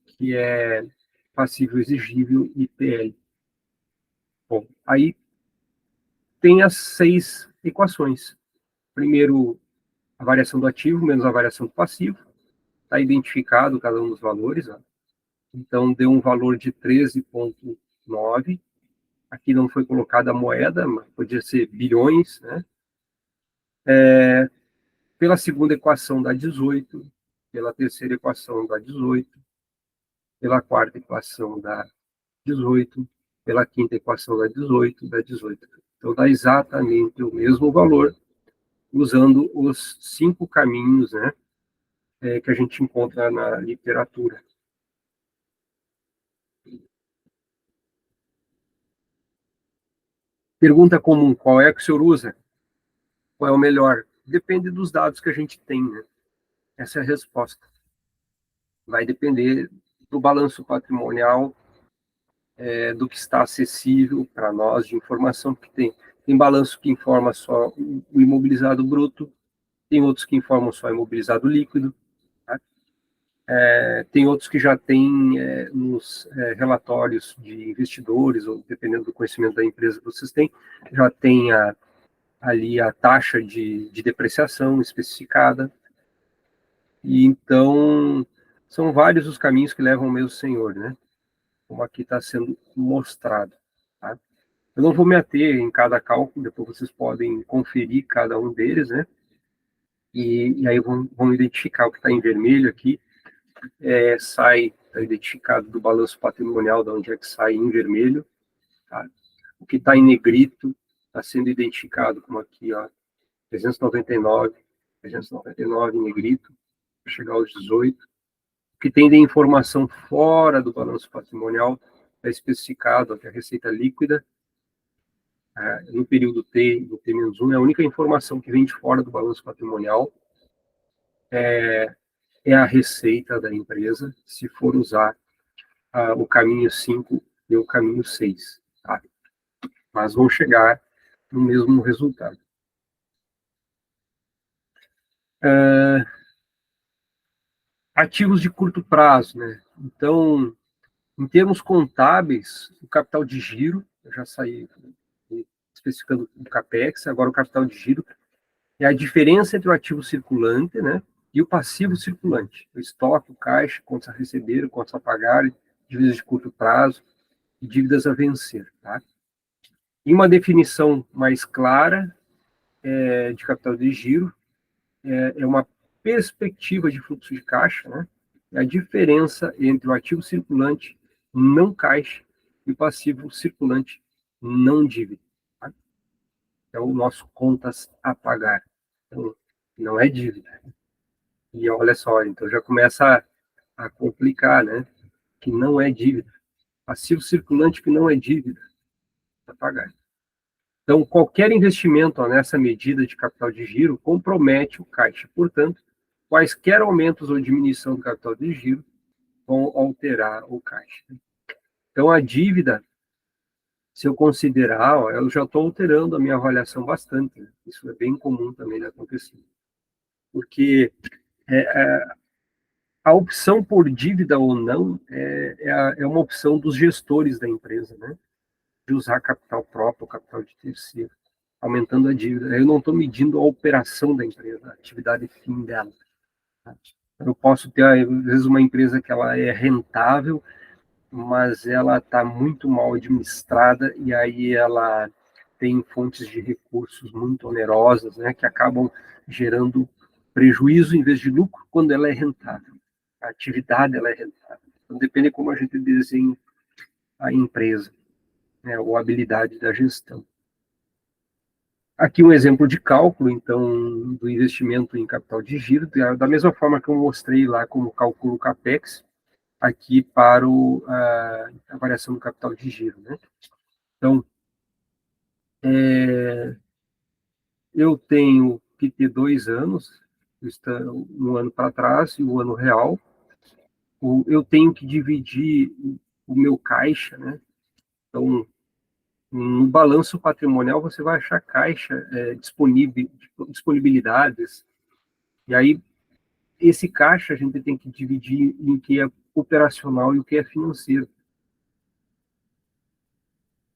que é passível exigível e PL. Bom, aí tem as 6 equações. Primeiro, a variação do ativo menos a variação do passivo. Está identificado cada um dos valores. Ó. Então, deu um valor de 13,9. Aqui não foi colocada a moeda, mas podia ser bilhões. Né? Pela segunda equação dá 18. Pela terceira equação dá 18. Pela quarta equação dá 18. Pela quinta equação dá 18. Dá 18. Então, dá exatamente o mesmo valor, usando os 5 caminhos, né, que a gente encontra na literatura. Pergunta comum, qual é que o senhor usa? Qual é o melhor? Depende dos dados que a gente tem, né? Essa é a resposta. Vai depender do balanço patrimonial, do que está acessível para nós de informação, porque tem balanço que informa só o imobilizado bruto, tem outros que informam só o imobilizado líquido, tá? Tem outros que já têm nos relatórios de investidores, ou dependendo do conhecimento da empresa que vocês têm, já tem ali a taxa de depreciação especificada. E então, são vários os caminhos que levam ao mesmo Senhor, né? Como aqui está sendo mostrado. Tá? Eu não vou me ater em cada cálculo, depois vocês podem conferir cada um deles, né? E aí vão identificar o que está em vermelho aqui, sai, está identificado do balanço patrimonial, de onde é que sai em vermelho. Tá? O que está em negrito está sendo identificado como aqui, ó, 399 em negrito, para chegar aos 18. O que tem de informação fora do balanço patrimonial é especificado, que a receita líquida, no período T, do T-1, é a única informação que vem de fora do balanço patrimonial, é a receita da empresa, se for usar o caminho 5 e o caminho 6. Tá? Mas vão chegar no mesmo resultado. Ativos de curto prazo, né? Então, em termos contábeis, o capital de giro, eu já saí especificando o CAPEX, agora o capital de giro, é a diferença entre o ativo circulante, né, e o passivo circulante. O estoque, o caixa, contas a receber, contas a pagar, dívidas de curto prazo e dívidas a vencer. Tá? E uma definição mais clara de capital de giro é uma perspectiva de fluxo de caixa, né, é a diferença entre o ativo circulante não caixa e o passivo circulante não dívida. Tá? É o nosso contas a pagar. Então, não é dívida. E olha só, então já começa a complicar, né? Que não é dívida. Passivo circulante que não é dívida a pagar. Então, qualquer investimento nessa medida de capital de giro compromete o caixa. Portanto, quaisquer aumentos ou diminuição do capital de giro vão alterar o caixa. Então, a dívida, se eu considerar, ó, eu já estou alterando a minha avaliação bastante. Né? Isso é bem comum também de acontecer. Porque a opção por dívida ou não é uma opção dos gestores da empresa, né? De usar capital próprio, capital de terceiro, aumentando a dívida. Eu não estou medindo a operação da empresa, a atividade fim dela. Tá? Eu posso ter, às vezes, uma empresa que ela é rentável, mas ela está muito mal administrada e aí ela tem fontes de recursos muito onerosas, né, que acabam gerando prejuízo em vez de lucro quando ela é rentável. A atividade ela é rentável. Então depende como a gente desenha a empresa, né, ou a habilidade da gestão. Aqui um exemplo de cálculo, então, do investimento em capital de giro, da mesma forma que eu mostrei lá como calculo o CAPEX, aqui para a variação do capital de giro. Né? Então, eu tenho que ter 2 anos, um ano para trás e o ano real. Eu tenho que dividir o meu caixa, né? Então, no balanço patrimonial, você vai achar caixa disponibilidades, e aí esse caixa a gente tem que dividir em o que é operacional e o que é financeiro.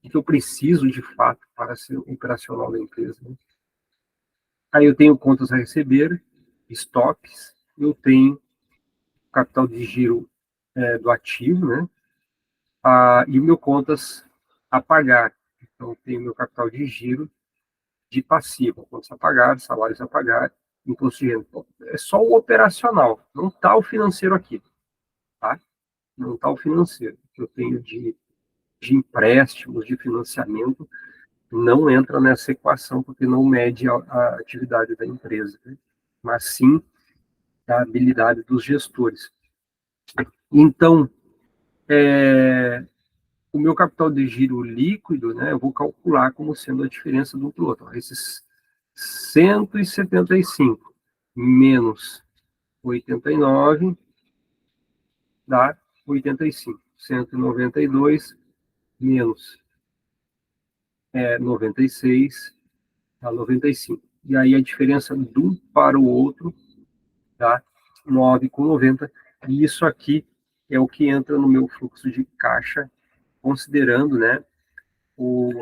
O que eu preciso, de fato, para ser operacional da empresa. Né? Aí eu tenho contas a receber, estoques, eu tenho capital de giro do ativo, né? E o meu contas a pagar. Então, eu tenho meu capital de giro de passivo, contas a pagar, salários a pagar, imposto de renda. Então, é só o operacional, não está o financeiro aqui, tá? Não está o financeiro. Eu tenho de empréstimos, de financiamento, não entra nessa equação, porque não mede a atividade da empresa, né? Mas sim a habilidade dos gestores. Então, o meu capital de giro líquido, né, eu vou calcular como sendo a diferença de um para o outro. Esses 175 menos 89 dá 85. 192 menos 96 dá 95. E aí a diferença de um para o outro dá 9,90. E isso aqui é o que entra no meu fluxo de caixa, considerando, né,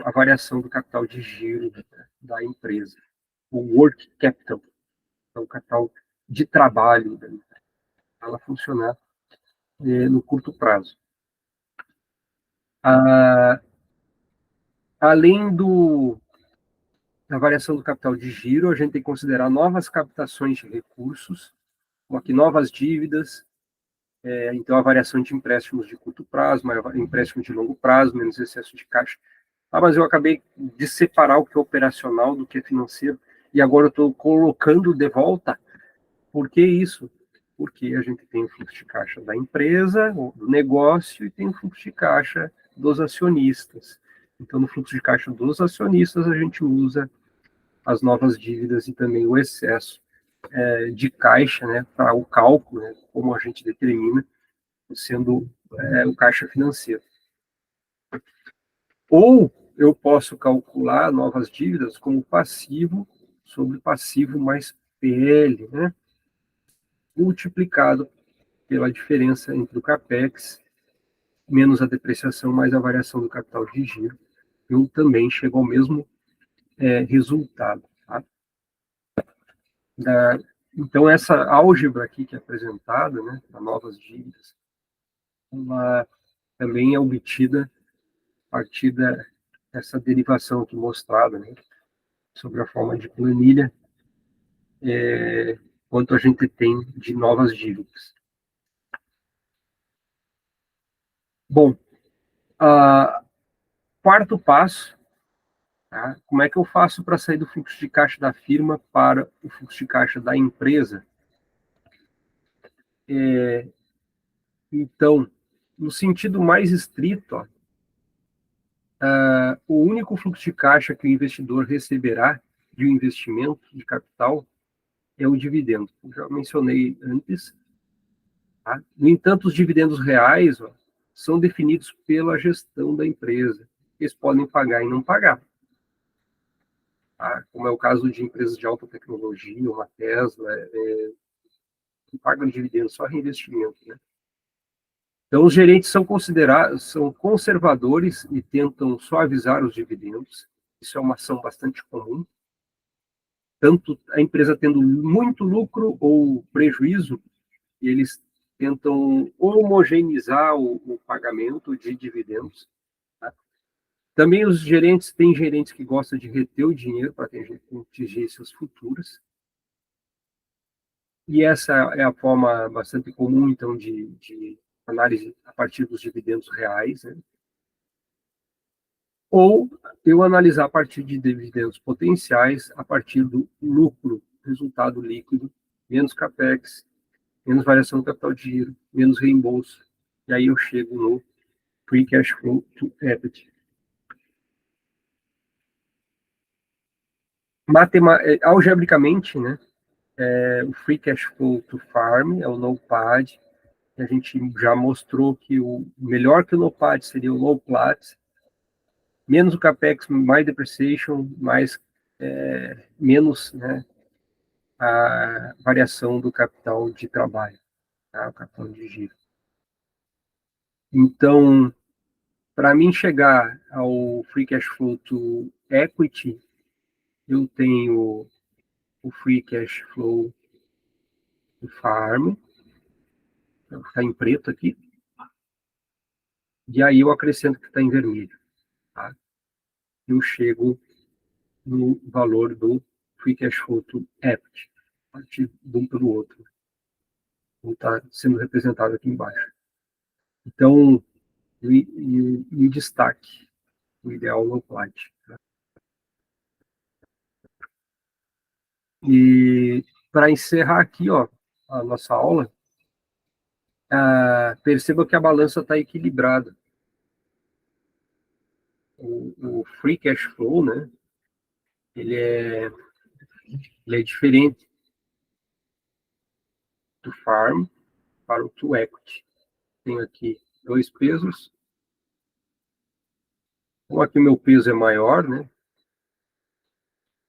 a variação do capital de giro da empresa. O work capital, é o capital de trabalho da empresa, ela funcionar no curto prazo. Além da variação do capital de giro, a gente tem que considerar novas captações de recursos, como aqui novas dívidas, então a variação de empréstimos de curto prazo, empréstimo de longo prazo, menos excesso de caixa. Mas eu acabei de separar o que é operacional do que é financeiro, e agora eu estou colocando de volta. Por que isso? Porque a gente tem o fluxo de caixa da empresa, do negócio, e tem o fluxo de caixa dos acionistas. Então, no fluxo de caixa dos acionistas, a gente usa as novas dívidas e também o excesso de caixa, né, para o cálculo, né, como a gente determina, sendo o caixa financeiro. Ou eu posso calcular novas dívidas como passivo sobre passivo mais PL, né, multiplicado pela diferença entre o CAPEX menos a depreciação mais a variação do capital de giro. Eu também chego ao mesmo resultado. Tá? Então, essa álgebra aqui que é apresentada, né, para novas dívidas, ela também é obtida a partir dessa derivação aqui mostrada, né, sobre a forma de planilha, quanto a gente tem de novas dívidas. Bom, quarto passo, tá? Como é que eu faço para sair do fluxo de caixa da firma para o fluxo de caixa da empresa? Então, no sentido mais estrito, ó, o único fluxo de caixa que o investidor receberá de um investimento de capital é o dividendo. Eu já mencionei antes. Tá? No entanto, os dividendos reais, ó, são definidos pela gestão da empresa. Eles podem pagar e não pagar. Tá? Como é o caso de empresas de alta tecnologia, uma Tesla, que pagam dividendos, só reinvestimento. Né? Então, os gerentes são conservadores e tentam suavizar os dividendos. Isso é uma ação bastante comum. Tanto a empresa tendo muito lucro ou prejuízo, e eles tentam homogeneizar o pagamento de dividendos. Tá? Também os gerentes, tem gerentes que gostam de reter o dinheiro para ter contingências futuras. E essa é a forma bastante comum, então, de análise a partir dos dividendos reais. Né? Ou eu analisar a partir de dividendos potenciais, a partir do lucro, resultado líquido, menos capex, menos variação do capital de giro, menos reembolso. E aí eu chego no free cash flow to equity. Algebricamente, né, o free cash flow to farm é o NOPAD. A gente já mostrou que o melhor que o NOPAD seria o low plat, menos o capex, mais depreciation, mais menos, né, a variação do capital de trabalho, tá? O capital de giro. Então, para mim chegar ao free cash flow to equity, eu tenho o free cash flow to farm, está em preto aqui, e aí eu acrescento que está em vermelho. Tá? Eu chego no valor do free cash flow to equity, a partir de um pelo outro. Como está sendo representado aqui embaixo. Então, em destaque, o ideal no plat. E para encerrar aqui, ó, a nossa aula, perceba que a balança está equilibrada. O free cash flow, né, ele é diferente do farm para o to equity. Tenho aqui dois pesos. Como aqui o meu peso é maior, né,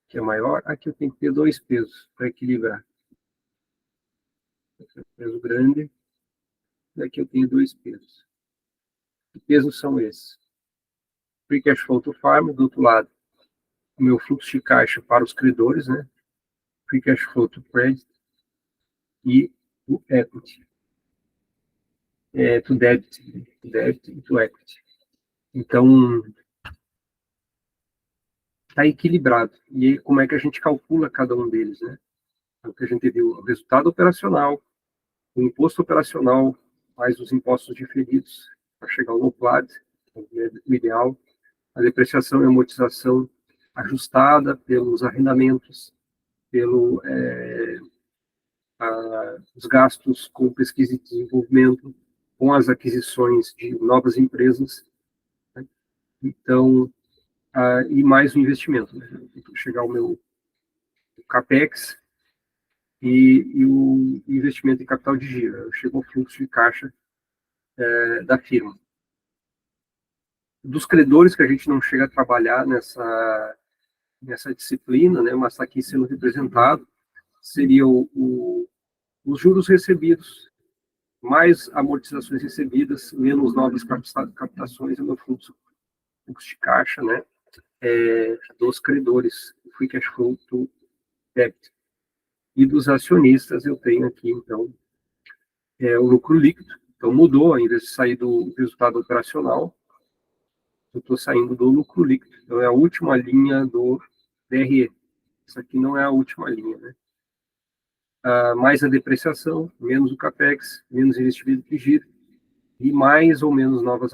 que é maior, aqui eu tenho que ter dois pesos para equilibrar. Peso grande, e aqui eu tenho dois pesos. Que pesos são esses? Free cash flow to farm, do outro lado, o meu fluxo de caixa para os credores, né? Free cash flow to credit e o equity, to debit e to equity. Então, está equilibrado. E aí, como é que a gente calcula cada um deles, né? O que a gente viu, o resultado operacional, o imposto operacional, mais os impostos diferidos, para chegar ao NOPLAD, o ideal, a depreciação e amortização ajustada pelos arrendamentos, pelo os gastos com pesquisa e desenvolvimento, com as aquisições de novas empresas, né? Então, e mais o investimento, né? Chegar ao meu capex e o investimento em capital de giro. Eu chego ao fluxo de caixa da firma. Dos credores que a gente não chega a trabalhar nessa disciplina, né, mas está aqui sendo representado, seria os juros recebidos, mais amortizações recebidas, menos novas captações, é o meu fluxo de caixa, né, dos credores, free cash flow to debt. E dos acionistas, eu tenho aqui, então, o lucro líquido. Então, mudou, ao invés de sair do resultado operacional, eu estou saindo do lucro líquido. Então, é a última linha do DRE. Isso aqui não é a última linha, né? Mais a depreciação, menos o CAPEX, menos investimento de giro, e mais ou menos novas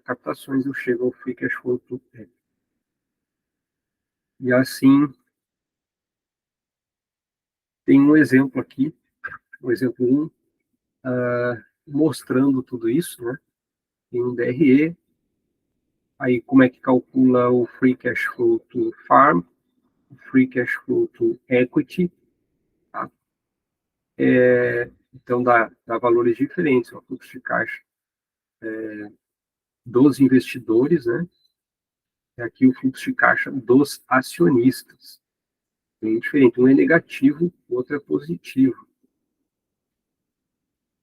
captações, eu chego ao Free Cash Flow to Equity. E assim, tem um exemplo aqui, o exemplo 1, mostrando tudo isso, né? Tem um DRE, aí como é que calcula o Free Cash Flow to Farm, o Free Cash Flow to Equity, tá? Então dá valores diferentes, o fluxo de caixa dos investidores, né? E aqui o fluxo de caixa dos acionistas. Bem diferente, um é negativo, o outro é positivo.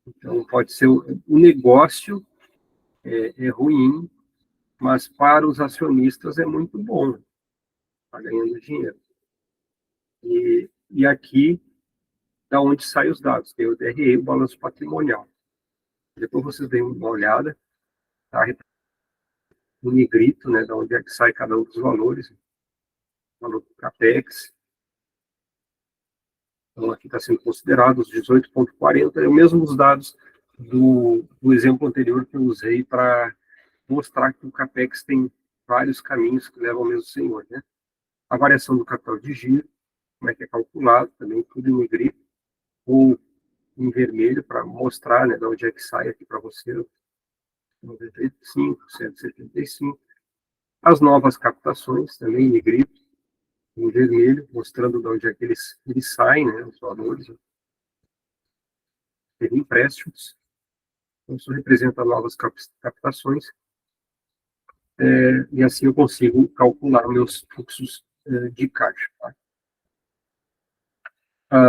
Então pode ser o negócio é ruim, mas para os acionistas é muito bom, está ganhando dinheiro. E aqui, da onde saem os dados, tem o DRE, o balanço patrimonial. Depois vocês deem uma olhada, tá? No negrito, né, da onde é que sai cada um dos valores, o valor do CAPEX. Então, aqui está sendo considerado os 18,40, é o mesmo dos dados do exemplo anterior que eu usei para mostrar que o CAPEX tem vários caminhos que levam ao mesmo senhor, né? A variação do capital de giro, como é que é calculado, também tudo em negrito, ou em vermelho, para mostrar, né, de onde é que sai aqui para você, 95, 175. As novas captações, também em negrito, em vermelho, mostrando de onde é que eles saem, né, os valores. Teve empréstimos, então isso representa novas captações, e assim eu consigo calcular meus fluxos de caixa. Tá?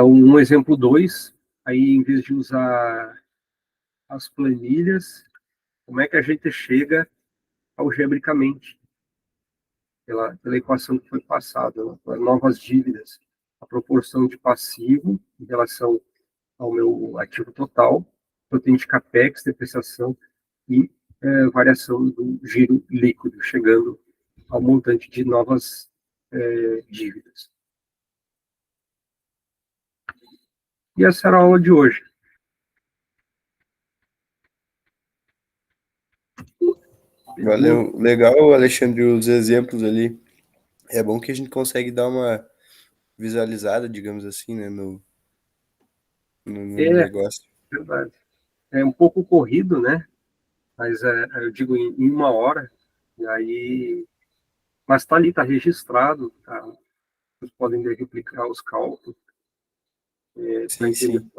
Um exemplo 2, aí em vez de usar as planilhas, como é que a gente chega algebricamente pela equação que foi passada, né? Novas dívidas, a proporção de passivo em relação ao meu ativo total, eu tenho de capex, depreciação e variação do giro líquido, chegando ao montante de novas dívidas. E essa era a aula de hoje. Valeu, legal, Alexandre, os exemplos ali. É bom que a gente consegue dar uma visualizada, digamos assim, né, no negócio. Verdade. É um pouco corrido, né? Mas eu digo em uma hora, e aí, mas está ali, está registrado, tá? Vocês podem replicar os cálculos para Sim, entender. sim.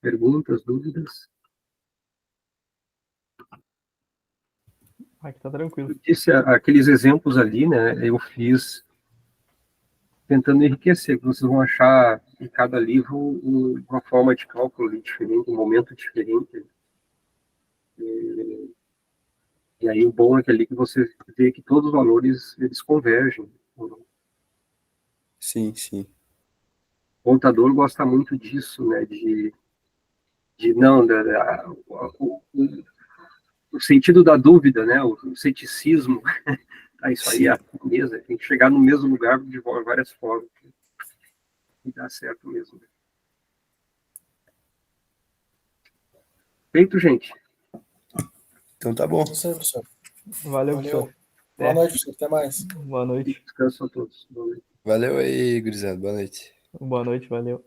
Perguntas, dúvidas? Aqui tá tranquilo. Eu disse aqueles exemplos ali, né? Eu fiz tentando enriquecer, que vocês vão achar em cada livro uma forma de cálculo diferente, um momento diferente. E aí o bom é que ali que você vê que todos os valores eles convergem. Sim, sim. O contador gosta muito disso, né? De não, o sentido da dúvida, né? O ceticismo. Isso aí é a mesa, tem que chegar no mesmo lugar de várias formas. E dá certo mesmo. Feito, gente. Então tá bom. Isso aí, professor. Valeu, professor. Boa noite, professor. Até mais. Boa noite. Descanso a todos. Boa noite. Valeu aí, gurizada. Boa noite. Boa noite, valeu.